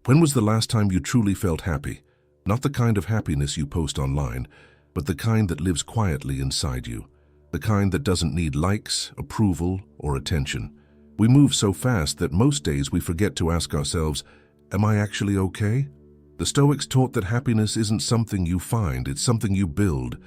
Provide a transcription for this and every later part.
When was the last time you truly felt happy? Not the kind of happiness you post online, but the kind that lives quietly inside you. The kind that doesn't need likes, approval, or attention. We move so fast that most days we forget to ask ourselves, am I actually okay? The Stoics taught that happiness isn't something you find, it's something you build.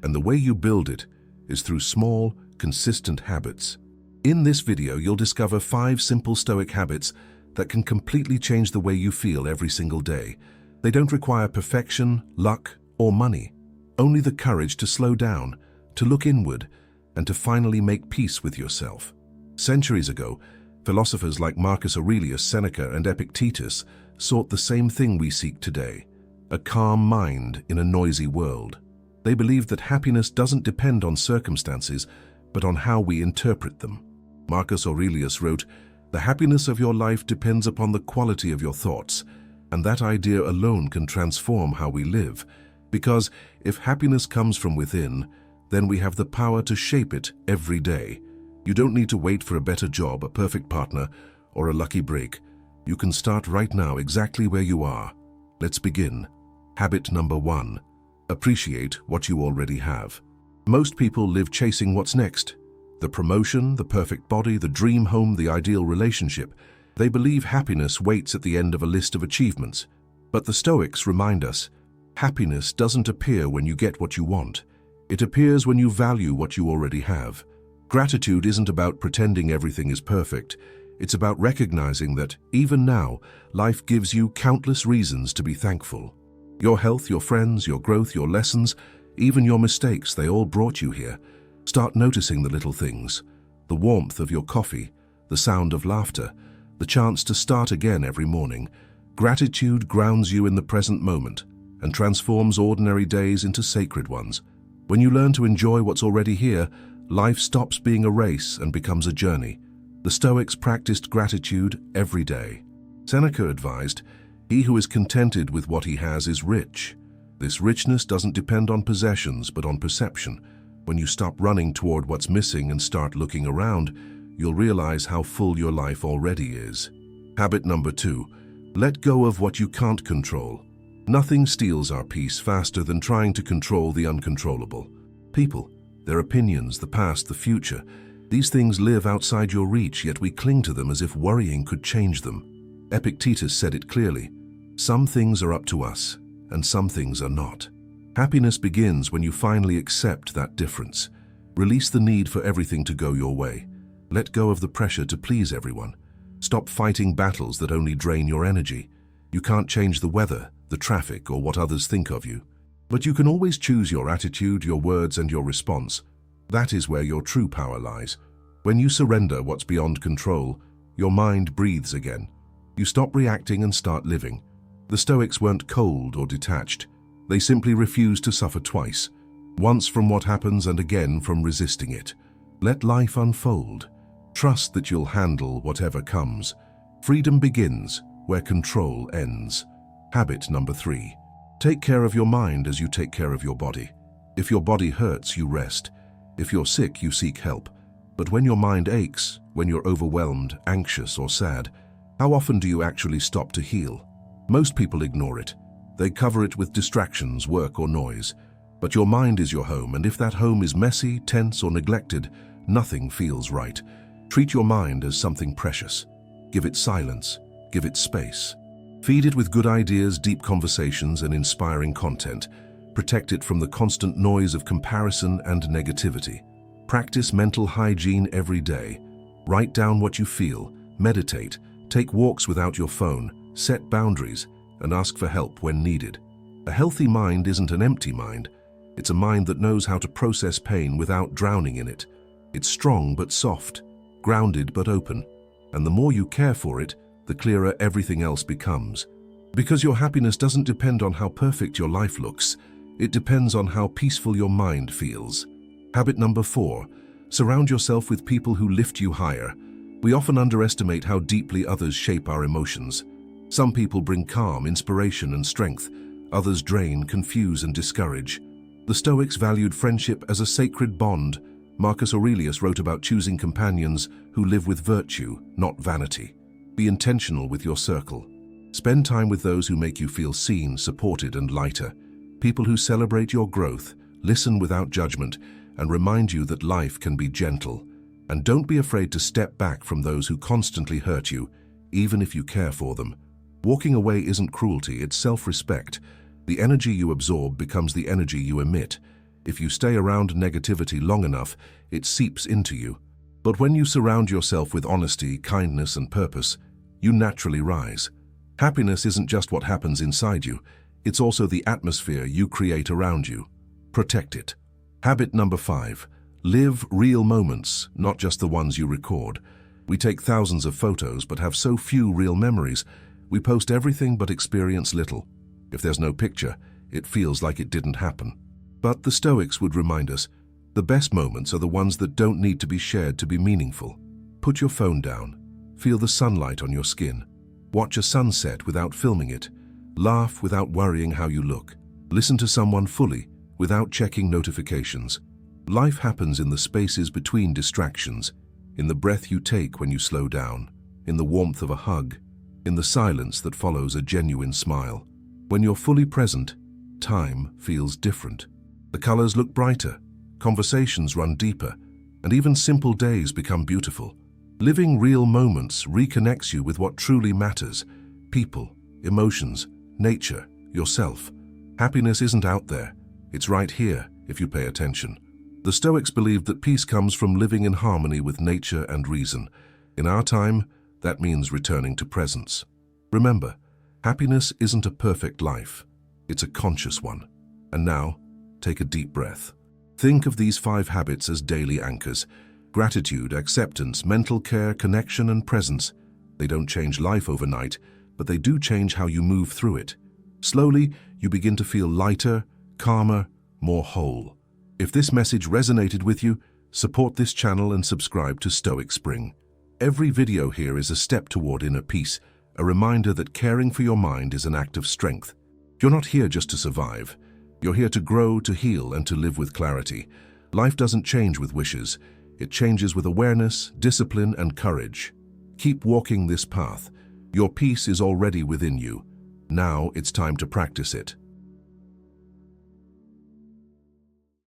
And the way you build it is through small, consistent habits. In this video, you'll discover 5 simple Stoic habits that can completely change the way you feel every single day. They don't require perfection, luck, or money. Only the courage to slow down, to look inward, and to finally make peace with yourself. Centuries ago, philosophers like Marcus Aurelius, Seneca, and Epictetus sought the same thing we seek today, a calm mind in a noisy world. They believed that happiness doesn't depend on circumstances, but on how we interpret them. Marcus Aurelius wrote, "The happiness of your life depends upon the quality of your thoughts, and that idea alone can transform how we live. Because if happiness comes from within, then we have the power to shape it every day. You don't need to wait for a better job, a perfect partner, or a lucky break. You can start right now exactly where you are. Let's begin. Habit number 1. Appreciate what you already have. Most people live chasing what's next. The promotion, the perfect body, the dream home, the ideal relationship. They believe happiness waits at the end of a list of achievements. But the Stoics remind us, happiness doesn't appear when you get what you want. It appears when you value what you already have. Gratitude isn't about pretending everything is perfect. It's about recognizing that, even now, life gives you countless reasons to be thankful. Your health, your friends, your growth, your lessons, even your mistakes, they all brought you here. Start noticing the little things. The warmth of your coffee, the sound of laughter, the chance to start again every morning. Gratitude grounds you in the present moment and transforms ordinary days into sacred ones. When you learn to enjoy what's already here, life stops being a race and becomes a journey. The Stoics practiced gratitude every day. Seneca advised, "He who is contented with what he has is rich." This richness doesn't depend on possessions, but on perception. When you stop running toward what's missing and start looking around, you'll realize how full your life already is. Habit number 2. Let go of what you can't control. Nothing steals our peace faster than trying to control the uncontrollable. People, their opinions, the past, the future. These things live outside your reach, yet we cling to them as if worrying could change them. Epictetus said it clearly, "Some things are up to us, and some things are not." Happiness begins when you finally accept that difference. Release the need for everything to go your way. Let go of the pressure to please everyone. Stop fighting battles that only drain your energy. You can't change the weather, the traffic, or what others think of you. But you can always choose your attitude, your words, and your response. That is where your true power lies. When you surrender what's beyond control, your mind breathes again. You stop reacting and start living. The Stoics weren't cold or detached. They simply refused to suffer twice. Once from what happens and again from resisting it. Let life unfold. Trust that you'll handle whatever comes. Freedom begins where control ends. Habit number 3. Take care of your mind as you take care of your body. If your body hurts, you rest. If you're sick, you seek help. But when your mind aches, when you're overwhelmed, anxious, or sad, how often do you actually stop to heal? Most people ignore it. They cover it with distractions, work, or noise. But your mind is your home, and if that home is messy, tense, or neglected, nothing feels right. Treat your mind as something precious. Give it silence. Give it space. Feed it with good ideas, deep conversations, and inspiring content. Protect it from the constant noise of comparison and negativity. Practice mental hygiene every day. Write down what you feel, meditate, take walks without your phone, set boundaries, and ask for help when needed. A healthy mind isn't an empty mind. It's a mind that knows how to process pain without drowning in it. It's strong but soft, grounded but open. And the more you care for it, the clearer everything else becomes. Because your happiness doesn't depend on how perfect your life looks, it depends on how peaceful your mind feels. Habit number 4. Surround yourself with people who lift you higher. We often underestimate how deeply others shape our emotions. Some people bring calm, inspiration, and strength. Others drain, confuse, and discourage. The Stoics valued friendship as a sacred bond. Marcus Aurelius wrote about choosing companions who live with virtue, not vanity. Be intentional with your circle. Spend time with those who make you feel seen, supported, and lighter. People who celebrate your growth, listen without judgment, and remind you that life can be gentle. And don't be afraid to step back from those who constantly hurt you, even if you care for them. Walking away isn't cruelty, it's self-respect. The energy you absorb becomes the energy you emit. If you stay around negativity long enough, it seeps into you. But when you surround yourself with honesty, kindness, and purpose, you naturally rise. Happiness isn't just what happens inside you, it's also the atmosphere you create around you. Protect it. Habit number 5. Live real moments, not just the ones you record. We take thousands of photos but have so few real memories. We post everything but experience little. If there's no picture, it feels like it didn't happen. But the Stoics would remind us, the best moments are the ones that don't need to be shared to be meaningful. Put your phone down. Feel the sunlight on your skin. Watch a sunset without filming it. Laugh without worrying how you look. Listen to someone fully, without checking notifications. Life happens in the spaces between distractions, in the breath you take when you slow down, in the warmth of a hug, in the silence that follows a genuine smile. When you're fully present, time feels different. The colors look brighter, conversations run deeper, and even simple days become beautiful. Living real moments reconnects you with what truly matters: people, emotions, nature, yourself. Happiness isn't out there, it's right here if you pay attention. The Stoics believed that peace comes from living in harmony with nature and reason. In our time, that means returning to presence. Remember, happiness isn't a perfect life, it's a conscious one. And now, take a deep breath. Think of these 5 habits as daily anchors: gratitude, acceptance, mental care, connection, and presence. They don't change life overnight, but they do change how you move through it. Slowly, you begin to feel lighter, calmer, more whole. If this message resonated with you, support this channel and subscribe to Stoic Spring. Every video here is a step toward inner peace, a reminder that caring for your mind is an act of strength. You're not here just to survive. You're here to grow, to heal, and to live with clarity. Life doesn't change with wishes. It changes with awareness, discipline, and courage. Keep walking this path. Your peace is already within you. Now it's time to practice it.